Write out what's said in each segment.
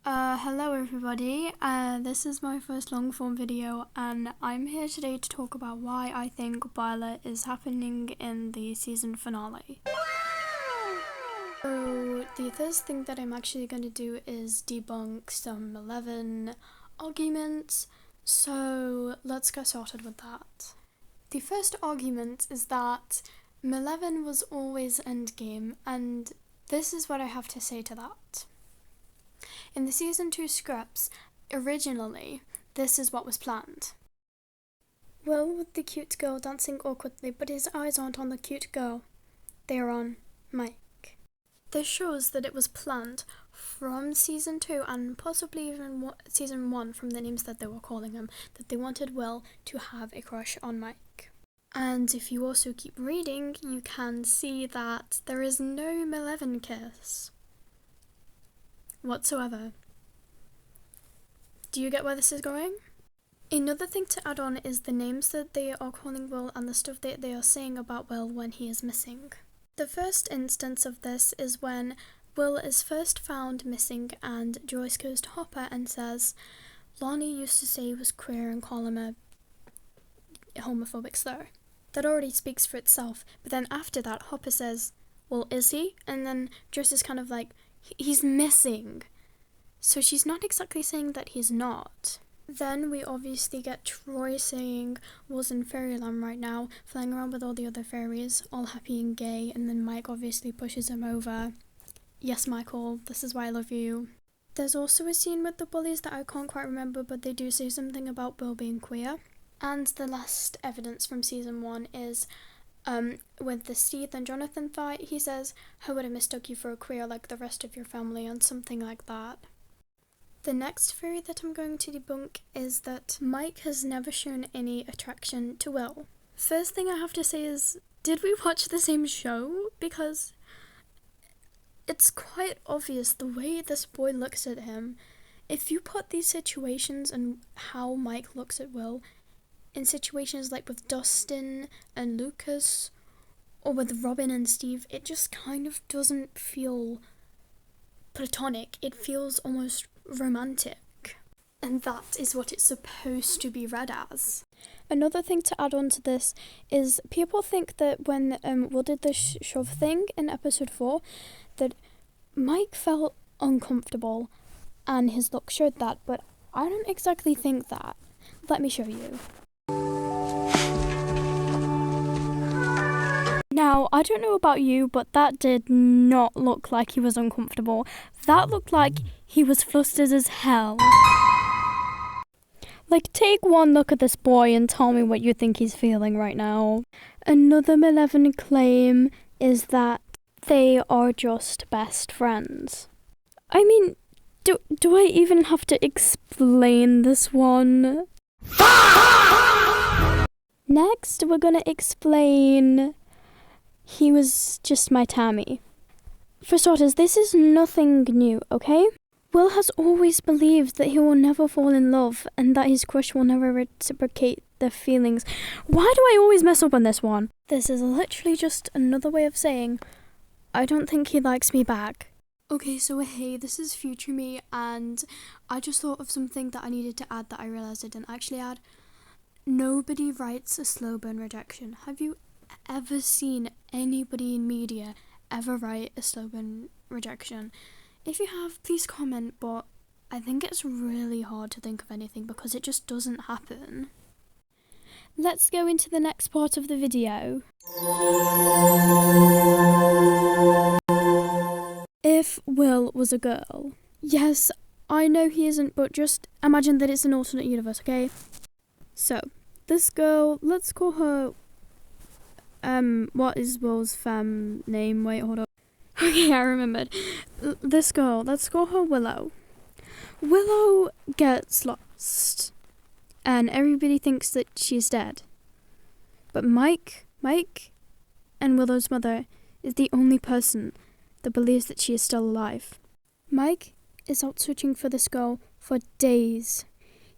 Hello everybody, this is my first long form video and I'm here today to talk about why I think byler is happening in the season finale. So the first thing that I'm actually going to do is debunk some 11 arguments, so let's get started with that. The first argument is that Eleven was always endgame, and this is what I have to say to that. In the season 2 scripts, originally, this is what was planned. Will with the cute girl dancing awkwardly, but his eyes aren't on the cute girl. They are on Mike. This shows that it was planned from season 2 and possibly even season 1 from the names that they were calling him, that they wanted Will to have a crush on Mike. And if you also keep reading, you can see that there is no Eleven kiss whatsoever. Do you get where this is going? Another thing to add on is the names that they are calling Will and the stuff that they are saying about Will when he is missing. The first instance of this is when Will is first found missing and Joyce goes to Hopper and says, Lonnie used to say he was queer and call him a homophobic slur. That already speaks for itself, but then after that Hopper says, well, is he? And then Joyce is kind of like, he's missing. So she's not exactly saying that he's not. Then we obviously get Troy saying Will's in fairyland right now, flying around with all the other fairies, all happy and gay, and then Mike obviously pushes him over. Yes, Michael, this is why I love you. There's also a scene with the bullies that I can't quite remember, but they do say something about Will being queer. And the last evidence from season 1 is with the Steve and Jonathan fight. He says, I would have mistook you for a queer like the rest of your family, and something like that. The next theory that I'm going to debunk is that Mike has never shown any attraction to Will. First thing I have to say is, did we watch the same show? Because it's quite obvious the way this boy looks at him. If you put these situations and how Mike looks at Will in situations like with Dustin and Lucas or with Robin and Steve, it just kind of doesn't feel platonic. It feels almost romantic. And that is what it's supposed to be read as. Another thing to add on to this is people think that when Will did the shove thing in episode 4, that Mike felt uncomfortable and his look showed that, but I don't exactly think that. Let me show you. Now, I don't know about you, but that did not look like he was uncomfortable. That looked like he was flustered as hell. Like, take one look at this boy and tell me what you think he's feeling right now. Another Eleven claim is that they are just best friends. I mean, do I even have to explain this one? Next, we're gonna explain he was just my Tammy. For starters, this is nothing new, okay? Will has always believed that he will never fall in love and that his crush will never reciprocate their feelings. Why do I always mess up on this one? This is literally just another way of saying, I don't think he likes me back. Okay, so hey, this is future me, and I just thought of something that I needed to add that I realised I didn't actually add. Nobody writes a slow burn rejection. Have you ever seen anybody in media ever write a slow burn rejection? If you have, please comment, but I think it's really hard to think of anything because it just doesn't happen. Let's go into the next part of the video. If Will was a girl. Yes, I know he isn't, but just imagine that it's an alternate universe, okay? So, this girl, let's call her, what is Will's name? Wait, hold on. Okay, I remembered. This girl, let's call her Willow. Willow gets lost, and everybody thinks that she's dead. But Mike and Willow's mother is the only person that believes that she is still alive. Mike is out searching for this girl for days.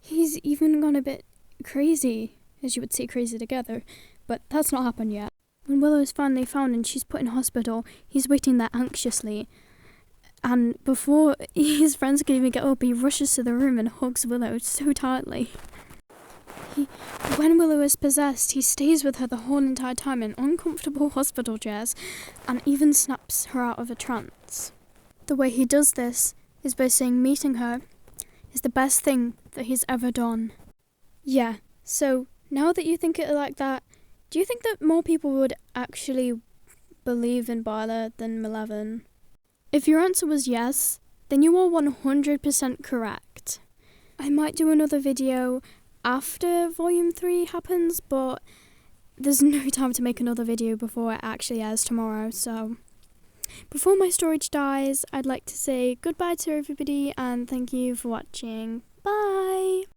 He's even gone a bit crazy, as you would say crazy together, but that's not happened yet. When Willow is finally found and she's put in hospital, he's waiting there anxiously. And before his friends can even get up, he rushes to the room and hugs Willow so tightly. When Willow is possessed, he stays with her the whole entire time in uncomfortable hospital chairs and even snaps her out of a trance. The way he does this is by saying meeting her is the best thing that he's ever done. Yeah, so now that you think it like that, do you think that more people would actually believe in Byler than Maleven? If your answer was yes, then you are 100% correct. I might do another video after Volume 3 happens, but there's no time to make another video before it actually airs tomorrow, so before my storage dies, I'd like to say goodbye to everybody and thank you for watching. Bye!